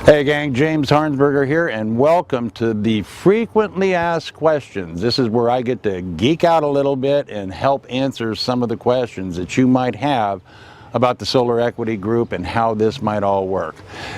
Hey gang, James Harnsberger here, and welcome to the Frequently Asked Questions. This is where I get to geek out a little bit and help answer some of the questions that you might have about the solar equity group and how this might all work.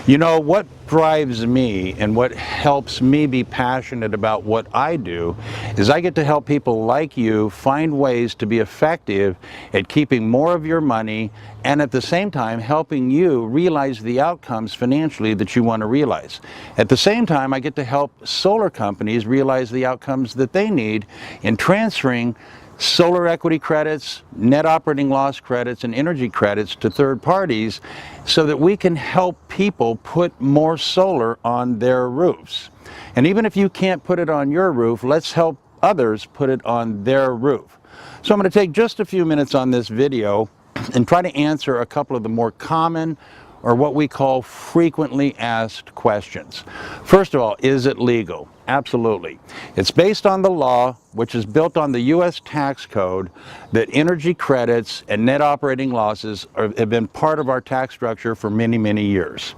You know, what drives me and what helps me be passionate about what I do is I get to help people like you find ways to be effective at keeping more of your money and at the same time helping you realize the outcomes financially that you want to realize. At the same time, I get to help solar companies realize the outcomes that they need in transferring solar equity credits, net operating loss credits, and energy credits to third parties so that we can help people put more solar on their roofs. And even if you can't put it on your roof, let's help others put it on their roof. So I'm going to take just a few minutes on this video and try to answer a couple of the more common or what we call frequently asked questions. First of all, is it legal? Absolutely. It's based on the law, which is built on the U.S. tax code, that energy credits and net operating losses have been part of our tax structure for many, many years.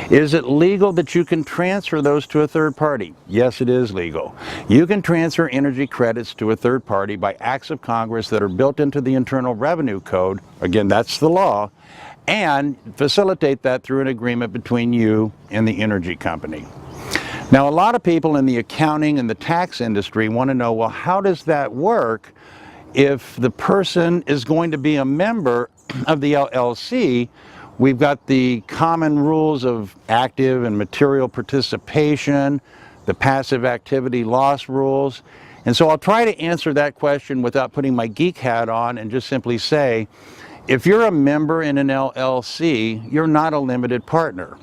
Is it legal that you can transfer those to a third party? Yes, it is legal. You can transfer energy credits to a third party by acts of Congress that are built into the Internal Revenue Code. Again, that's the law. And facilitate that through an agreement between you and the energy company. Now, a lot of people in the accounting and the tax industry want to know, well, how does that work if the person is going to be a member of the LLC? We've got the common rules of active and material participation, the passive activity loss rules. And so I'll try to answer that question without putting my geek hat on and just simply say, if you're a member in an LLC, you're not a limited partner.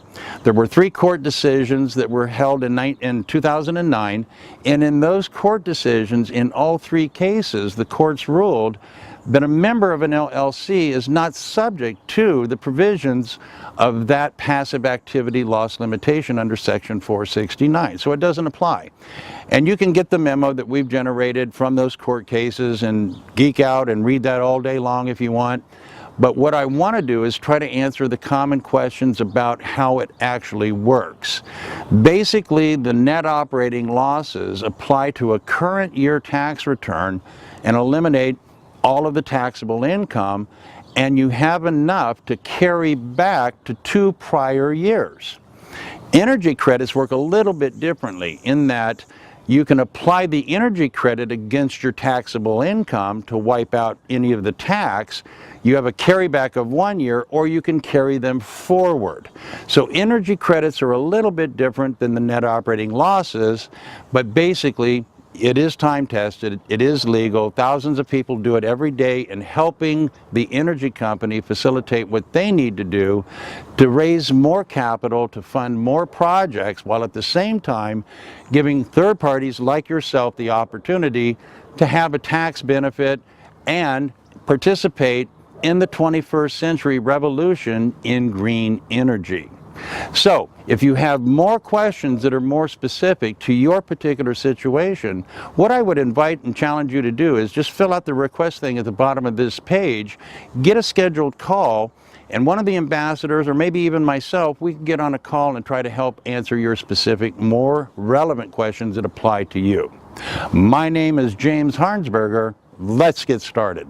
There were 3 court decisions that were held in 2009, and in those court decisions, in all 3 cases, the courts ruled that a member of an LLC is not subject to the provisions of that passive activity loss limitation under Section 469. So it doesn't apply. And you can get the memo that we've generated from those court cases and geek out and read that all day long if you want. But what I want to do is try to answer the common questions about how it actually works. Basically, the net operating losses apply to a current year tax return and eliminate all of the taxable income, and you have enough to carry back to 2 prior years. Energy credits work a little bit differently in that you can apply the energy credit against your taxable income to wipe out any of the tax. You have a carryback of 1 year, or you can carry them forward. So energy credits are a little bit different than the net operating losses, but basically it is time tested, it is legal. Thousands of people do it every day in helping the energy company facilitate what they need to do to raise more capital to fund more projects, while at the same time giving third parties like yourself the opportunity to have a tax benefit and participate in the 21st century revolution in green energy. So, if you have more questions that are more specific to your particular situation, what I would invite and challenge you to do is just fill out the request thing at the bottom of this page, get a scheduled call, and one of the ambassadors, or maybe even myself, we can get on a call and try to help answer your specific, more relevant questions that apply to you. My name is James Harnsberger. Let's get started.